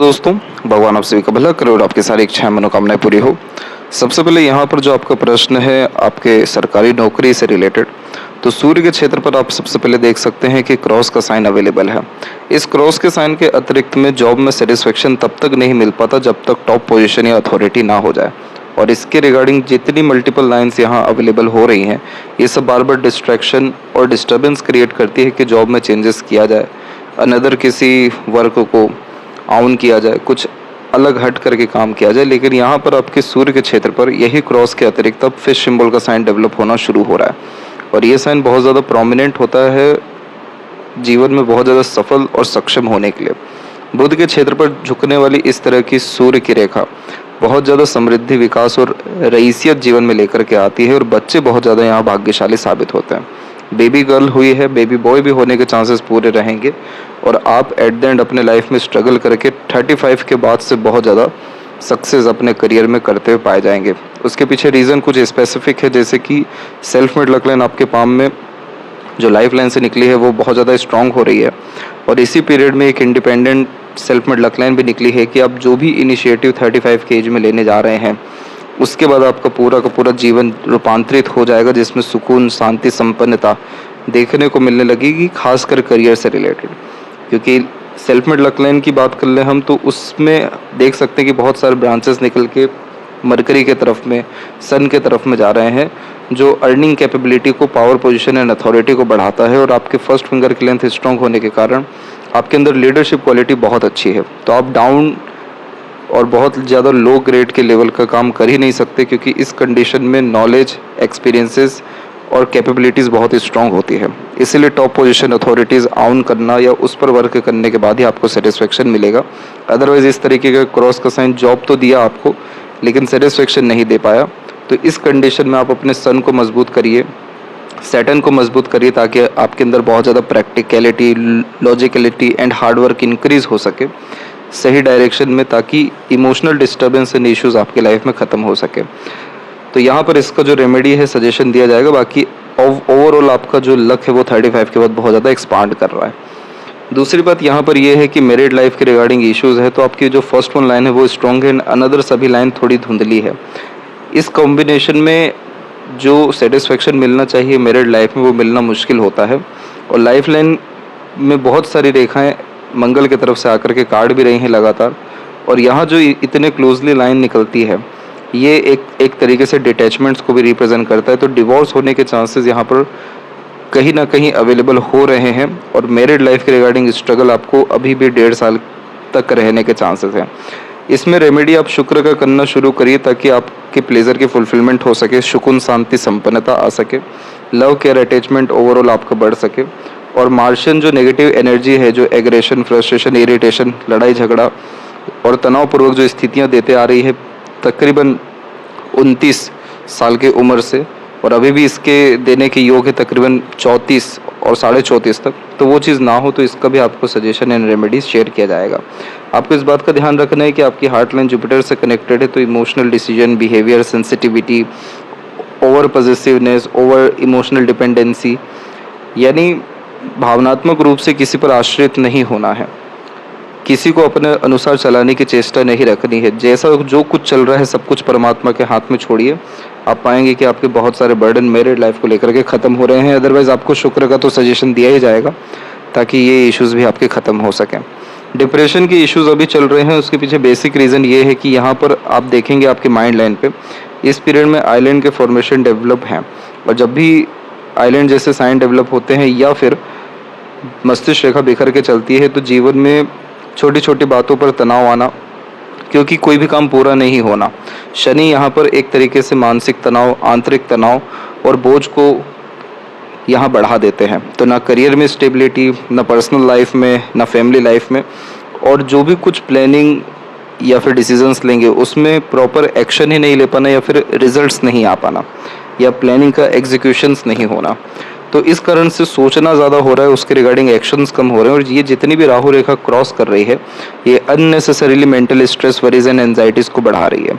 दोस्तों, भगवान आप सभी का भला करे और आपकी सारी इच्छाएं मनोकामनाएं पूरी हो। सबसे पहले यहाँ पर जो आपका प्रश्न है आपके सरकारी नौकरी से रिलेटेड, तो सूर्य के क्षेत्र पर आप सबसे पहले देख सकते हैं कि क्रॉस का साइन अवेलेबल है। इस क्रॉस के साइन के अतिरिक्त में जॉब में सेटिस्फेक्शन तब तक नहीं मिल पाता जब तक टॉप पोजीशन या अथॉरिटी ना हो जाए। और इसके रिगार्डिंग जितनी मल्टीपल लाइन्स यहाँ अवेलेबल हो रही हैं, ये सब बार बार डिस्ट्रैक्शन और डिस्टर्बेंस क्रिएट करती है कि जॉब में चेंजेस किया जाए, अनदर किसी वर्क को ऑन किया जाए, कुछ अलग हट करके काम किया जाए। लेकिन यहाँ पर आपके सूर्य के क्षेत्र पर यही क्रॉस के अतिरिक्त अब फिश सिंबल का साइन डेवलप होना शुरू हो रहा है और ये साइन बहुत ज़्यादा प्रोमिनेंट होता है जीवन में बहुत ज़्यादा सफल और सक्षम होने के लिए। बुध के क्षेत्र पर झुकने वाली इस तरह की सूर्य की रेखा बहुत ज़्यादा समृद्धि, विकास और रईसियत जीवन में लेकर के आती है और बच्चे बहुत ज़्यादा यहाँ भाग्यशाली साबित होते हैं। बेबी गर्ल हुई है, बेबी बॉय भी होने के चांसेस पूरे रहेंगे और आप एट द एंड अपने लाइफ में स्ट्रगल करके 35 के बाद से बहुत ज़्यादा सक्सेस अपने करियर में करते हुए पाए जाएंगे। उसके पीछे रीज़न कुछ स्पेसिफिक है, जैसे कि सेल्फ मेड लक लाइन आपके पाम में जो लाइफ लाइन से निकली है वो बहुत ज़्यादा स्ट्रांग हो रही है और इसी पीरियड में एक independent self made luck line भी निकली है कि आप जो भी इनिशिएटिव 35 के एज में लेने जा रहे हैं उसके बाद आपका पूरा का पूरा जीवन रूपांतरित हो जाएगा, जिसमें सुकून, शांति, संपन्नता देखने को मिलने लगेगी, खासकर करियर से रिलेटेड। क्योंकि सेल्फ मेड लक लाइन की बात कर लें हम तो उसमें देख सकते हैं कि बहुत सारे ब्रांचेस निकल के मरकरी के तरफ में, सन के तरफ में जा रहे हैं, जो अर्निंग कैपेबिलिटी को, पावर पोजीशन एंड अथॉरिटी को बढ़ाता है और आपके फर्स्ट फिंगर की लेंथ स्ट्रॉन्ग होने के कारण आपके अंदर लीडरशिप क्वालिटी बहुत अच्छी है। तो आप डाउन और बहुत ज़्यादा लो ग्रेड के लेवल का काम कर ही नहीं सकते, क्योंकि इस कंडीशन में नॉलेज, एक्सपीरियंसेस और कैपेबिलिटीज़ बहुत स्ट्रॉन्ग होती है। इसीलिए टॉप पोजीशन, अथॉरिटीज़ ऑन करना या उस पर वर्क करने के बाद ही आपको सेटिस्फेक्शन मिलेगा। अदरवाइज़ इस तरीके का क्रॉस का साइन जॉब तो दिया आपको लेकिन सेटिस्फेक्शन नहीं दे पाया। तो इस कंडीशन में आप अपने सन को मजबूत करिए, सैटर्न को मजबूत करिए, ताकि आपके अंदर बहुत ज़्यादा प्रैक्टिकलिटी, लॉजिकलिटी एंड हार्डवर्क इंक्रीज़ हो सके सही डायरेक्शन में, ताकि इमोशनल डिस्टर्बेंस एंड इश्यूज़ आपके लाइफ में ख़त्म हो सके। तो यहाँ पर इसका जो रेमेडी है सजेशन दिया जाएगा। बाकी ओवरऑल आपका जो लक है वो 35 के बाद बहुत ज़्यादा एक्सपांड कर रहा है। दूसरी बात यहाँ पर यह है कि मैरिड लाइफ के रिगार्डिंग इश्यूज़ है तो आपकी जो फर्स्ट वन लाइन है वो स्ट्रॉन्ग है, अनदर सभी लाइन थोड़ी धुंधली है। इस कॉम्बिनेशन में जो सेटिस्फेक्शन मिलना चाहिए मैरिड लाइफ में वो मिलना मुश्किल होता है और लाइफ लाइन में बहुत सारी रेखाएं मंगल की तरफ से आकर के काट भी रही हैं लगातार। और यहाँ जो इतने क्लोजली लाइन निकलती है ये एक तरीके से डिटैचमेंट्स को भी रिप्रेजेंट करता है। तो डिवोर्स होने के चांसेस यहाँ पर कहीं ना कहीं अवेलेबल हो रहे हैं और मैरिड लाइफ के रिगार्डिंग स्ट्रगल आपको अभी भी 1.5 साल तक रहने के चांसेस हैं। इसमें रेमेडी आप शुक्र का करना शुरू करिए ताकि आपके प्लेजर की फुलफिलमेंट हो सके, सुकून, शांति, संपन्नता आ सके, लव, केयर, अटैचमेंट ओवरऑल आपका बढ़ सके और मार्शियन जो नेगेटिव एनर्जी है, जो एग्रेशन, फ्रस्ट्रेशन, इरिटेशन, लड़ाई झगड़ा और तनावपूर्वक जो स्थितियाँ देते आ रही है तकरीबन 29 साल की उम्र से और अभी भी इसके देने के योग है तकरीबन 34 और 34.5 तक, तो वो चीज़ ना हो तो इसका भी आपको सजेशन एंड रेमेडीज शेयर किया जाएगा। आपको इस बात का ध्यान रखना है कि आपकी हार्ट लाइन जुपिटर से कनेक्टेड है, तो emotional decision, behaviour, sensitivity, over positiveness, over emotional dependency, यानी भावनात्मक रूप से किसी पर आश्रित नहीं होना है, किसी को अपने अनुसार चलाने की चेष्टा नहीं रखनी है। जैसा जो कुछ चल रहा है सब कुछ परमात्मा के हाथ में छोड़िए, आप पाएंगे कि आपके बहुत सारे बर्डन मैरिड लाइफ को लेकर के ख़त्म हो रहे हैं। अदरवाइज़ आपको शुक्र का तो सजेशन दिया ही जाएगा ताकि ये इश्यूज़ भी आपके ख़त्म हो सकें। डिप्रेशन के इश्यूज़ अभी चल रहे हैं, उसके पीछे बेसिक रीज़न ये है कि यहाँ पर आप देखेंगे आपके माइंड लाइन पे इस पीरियड में आइलैंड के फॉर्मेशन डेवलप हैं और जब भी आइलैंड जैसे साइन डेवलप होते हैं या फिर मस्तिष्क रेखा बिखर के चलती है तो जीवन में छोटी छोटी बातों पर तनाव आना, क्योंकि कोई भी काम पूरा नहीं होना। शनि यहाँ पर एक तरीके से मानसिक तनाव, आंतरिक तनाव और बोझ को यहाँ बढ़ा देते हैं। तो ना करियर में स्टेबिलिटी, ना पर्सनल लाइफ में, ना फैमिली लाइफ में, और जो भी कुछ प्लानिंग या फिर डिसीजंस लेंगे उसमें प्रॉपर एक्शन ही नहीं ले पाना या फिर रिजल्ट्स नहीं आ पाना या प्लानिंग का एग्जीक्यूशंस नहीं होना। तो इस कारण से सोचना ज़्यादा हो रहा है, उसके रिगार्डिंग एक्शंस कम हो रहे हैं और ये जितनी भी राहु रेखा क्रॉस कर रही है ये unnecessarily mental stress, worries and anxieties को बढ़ा रही है।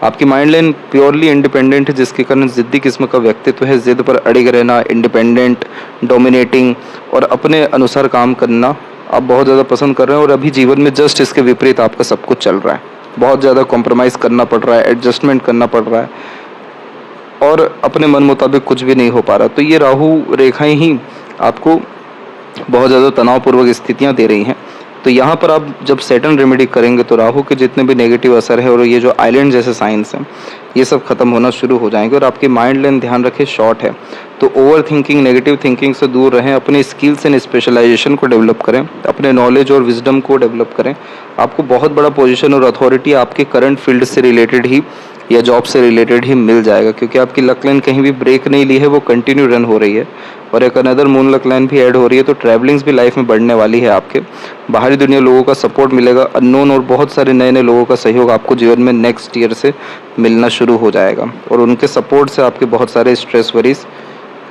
आपकी माइंड लाइन प्योरली इंडिपेंडेंट है जिसके कारण ज़िद्दी किस्म का व्यक्तित्व है, ज़िद पर अड़िग रहना, इंडिपेंडेंट, डोमिनेटिंग और अपने अनुसार काम करना आप बहुत ज़्यादा पसंद कर रहे हैं और अभी जीवन में जस्ट इसके विपरीत आपका सब कुछ चल रहा है। बहुत ज़्यादा कॉम्प्रोमाइज़ करना पड़ रहा है, एडजस्टमेंट करना पड़ रहा है और अपने मन मुताबिक कुछ भी नहीं हो पा रहा। तो ये राहु रेखाएं ही आपको बहुत ज़्यादा तनावपूर्वक स्थितियाँ दे रही हैं। तो यहाँ पर आप जब सैटर्न रेमेडी करेंगे तो राहु के जितने भी नेगेटिव असर है और ये जो आइलैंड जैसे साइंस हैं ये सब खत्म होना शुरू हो जाएंगे। और आपकी माइंड लेंथ ध्यान रखें शॉर्ट है, तो ओवर थिंकिंग, नेगेटिव थिंकिंग से दूर रहें। अपने स्किल्स एंड स्पेशलाइजेशन को डेवलप करें, अपने नॉलेज और विजडम को डेवलप करें। आपको बहुत बड़ा पोजीशन और अथॉरिटी आपके करंट फील्ड से रिलेटेड ही या जॉब से रिलेटेड ही मिल जाएगा, क्योंकि आपकी लक लाइन कहीं भी ब्रेक नहीं ली है, वो कंटिन्यू रन हो रही है। और एक अनदर मून लक लाइन भी ऐड हो रही है, तो ट्रैवलिंग्स भी लाइफ में बढ़ने वाली है आपके। बाहरी दुनिया लोगों का सपोर्ट मिलेगा, अननोन और बहुत सारे नए नए लोगों का सहयोग आपको जीवन में नेक्स्ट ईयर से मिलना शुरू हो जाएगा। और उनके सपोर्ट से आपके बहुत सारे स्ट्रेस वरीज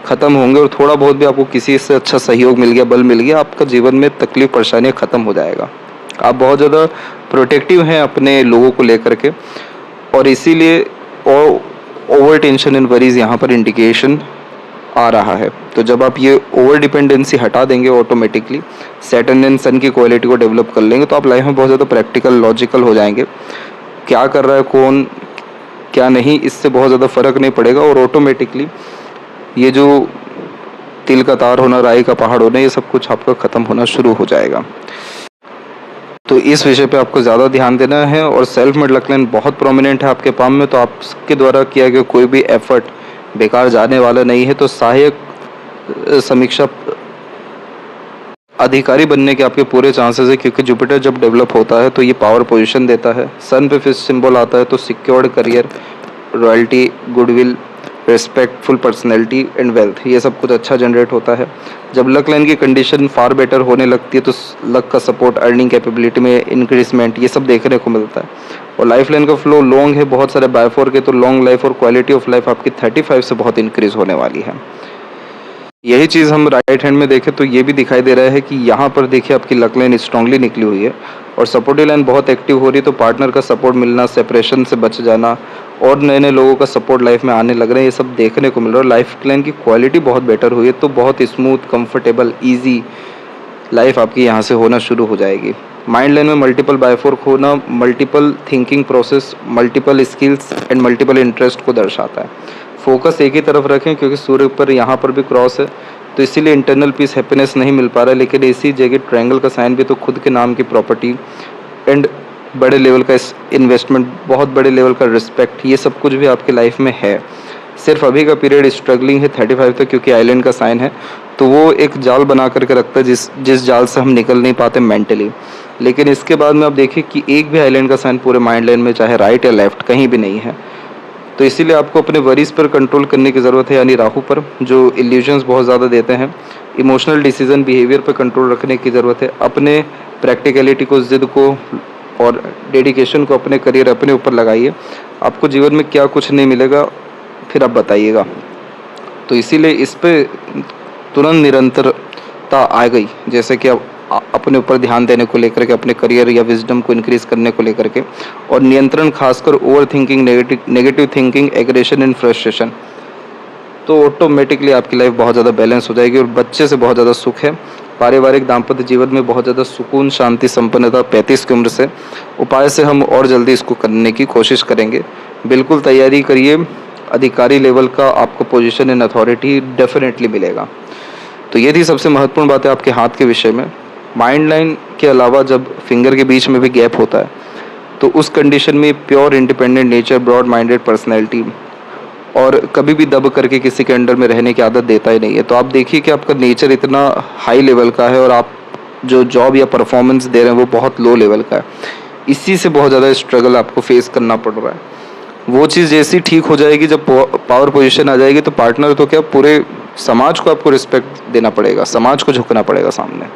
खत्म होंगे और थोड़ा बहुत भी आपको किसी से अच्छा सहयोग मिल गया, बल मिल गया, आपका जीवन में तकलीफ परेशानियाँ खत्म हो जाएगा। आप बहुत ज़्यादा प्रोटेक्टिव हैं अपने लोगों को लेकर के, और इसीलिए ओवर टेंशन एंड वरीज यहाँ पर इंडिकेशन आ रहा है। तो जब आप ये ओवर डिपेंडेंसी हटा देंगे, ऑटोमेटिकली सैटर्न एंड सन की क्वालिटी को डेवलप कर लेंगे, तो आप लाइफ में बहुत ज़्यादा प्रैक्टिकल, लॉजिकल हो जाएंगे। क्या कर रहा है कौन, क्या नहीं, इससे बहुत ज़्यादा फर्क नहीं पड़ेगा। और ऑटोमेटिकली ये जो तिल का तार होना, राई का पहाड़ होना, ये सब कुछ आपका ख़त्म होना शुरू हो जाएगा। तो इस विषय पे आपको ज़्यादा ध्यान देना है। और सेल्फ मेड लक लाइन बहुत प्रोमिनेंट है आपके पाम में, तो आपके द्वारा किया गया कोई भी एफर्ट बेकार जाने वाला नहीं है। तो सहायक समीक्षा अधिकारी बनने के आपके पूरे चांसेस है, क्योंकि जुपिटर जब डेवलप होता है तो ये पावर पोजीशन देता है। सन पे फिश सिंबल आता है, तो secured career, royalty, goodwill, respectful personality and wealth, ये सब कुछ अच्छा जनरेट होता है। जब लक लाइन की कंडीशन फार बेटर होने लगती है तो लक का सपोर्ट, अर्निंग कैपेबिलिटी में इंक्रीजमेंट, ये सब देखने को मिलता है। और लाइफ लाइन का फ्लो लॉन्ग है, बहुत सारे बाय4 के, तो लॉन्ग लाइफ और क्वालिटी ऑफ लाइफ आपकी 35 से बहुत इंक्रीज होने वाली है। यही चीज़ हम राइट हैंड में देखें तो ये भी दिखाई दे रहा है कि यहाँ पर देखिए आपकी लक लाइन स्ट्रांगली निकली हुई है और सपोर्टिव लाइन बहुत एक्टिव हो रही है। तो पार्टनर का सपोर्ट मिलना, सेपरेशन से बच जाना और नए नए लोगों का सपोर्ट लाइफ में आने लग रहे हैं, ये सब देखने को मिल रहा है। लाइफ लाइन की क्वालिटी बहुत बेटर हुई है, तो बहुत स्मूथ, कंफर्टेबल, ईजी लाइफ आपकी यहाँ से होना शुरू हो जाएगी। माइंड लाइन में मल्टीपल बाय4 होना multiple thinking process, multiple skills and multiple interest को दर्शाता है। फोकस एक ही तरफ रखें, क्योंकि सूर्य पर यहाँ पर भी क्रॉस है, तो इसीलिए इंटरनल पीस, हैप्पीनेस नहीं मिल पा रहा है। लेकिन इसी जगह ट्रायंगल का साइन भी, तो खुद के नाम की प्रॉपर्टी एंड बड़े लेवल का इन्वेस्टमेंट, बहुत बड़े लेवल का रिस्पेक्ट, ये सब कुछ भी आपकी लाइफ में है। सिर्फ अभी का पीरियड स्ट्रगलिंग है 35 तक, क्योंकि आइलैंड का साइन है, तो वो एक जाल बना करके रखता है जिस जाल से हम निकल नहीं पाते मेंटली। लेकिन इसके बाद में आप देखिए कि एक भी आइलैंड का साइन पूरे माइंड लाइन में, चाहे राइट या लेफ्ट, कहीं भी नहीं है। तो इसीलिए आपको अपने वरीज पर कंट्रोल करने की ज़रूरत है, यानी राहु पर, जो इल्यूजन्स बहुत ज़्यादा देते हैं। इमोशनल डिसीजन, बिहेवियर पर कंट्रोल रखने की ज़रूरत है। अपने प्रैक्टिकलिटी को, ज़िद को और डेडिकेशन को अपने करियर, अपने ऊपर लगाइए। आपको जीवन में क्या कुछ नहीं मिलेगा, फिर आप बताइएगा। तो इसीलिए इस पर तुरंत निरंतरता आ गई, जैसे कि अब अपने ऊपर ध्यान देने को लेकर के, अपने करियर या विजडम को इंक्रीज करने को लेकर के, और नियंत्रण, खासकर over thinking, negative thinking, aggression and frustration, तो ऑटोमेटिकली आपकी लाइफ बहुत ज़्यादा बैलेंस हो जाएगी और बच्चे से बहुत ज़्यादा सुख है। पारिवारिक दाम्पत्य जीवन में बहुत ज़्यादा सुकून, शांति, संपन्नता 35 की उम्र से उपाय से हम और जल्दी इसको करने की कोशिश करेंगे। बिल्कुल तैयारी करिए, अधिकारी लेवल का आपको पोजीशन एंड अथॉरिटी डेफिनेटली मिलेगा। तो ये थी सबसे महत्वपूर्ण बात है आपके हाथ के विषय में। माइंड लाइन के अलावा जब फिंगर के बीच में भी गैप होता है, तो उस कंडीशन में pure independent nature, broad minded personality, और कभी भी दब करके किसी के अंडर में रहने की आदत देता ही नहीं है। तो आप देखिए कि आपका नेचर इतना हाई लेवल का है और आप जो जॉब या परफॉर्मेंस दे रहे हैं वो बहुत लो लेवल का है। इसी से बहुत ज़्यादा स्ट्रगल आपको फेस करना पड़ रहा है। वो चीज़ जैसी ठीक हो जाएगी, जब पावर पोजीशन आ जाएगी, तो पार्टनर तो क्या, पूरे समाज को आपको रिस्पेक्ट देना पड़ेगा, समाज को झुकना पड़ेगा सामने।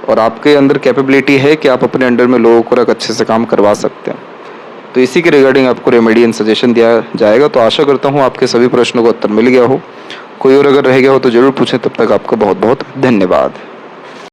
और आपके अंदर कैपेबिलिटी है कि आप अपने अंडर में लोगों को अच्छे से काम करवा सकते हैं। तो इसी के रिगार्डिंग आपको रेमेडी एंड सजेशन दिया जाएगा। तो आशा करता हूँ आपके सभी प्रश्नों का उत्तर मिल गया हो। कोई और अगर रह गया हो तो ज़रूर पूछें। तब तक आपका बहुत बहुत धन्यवाद।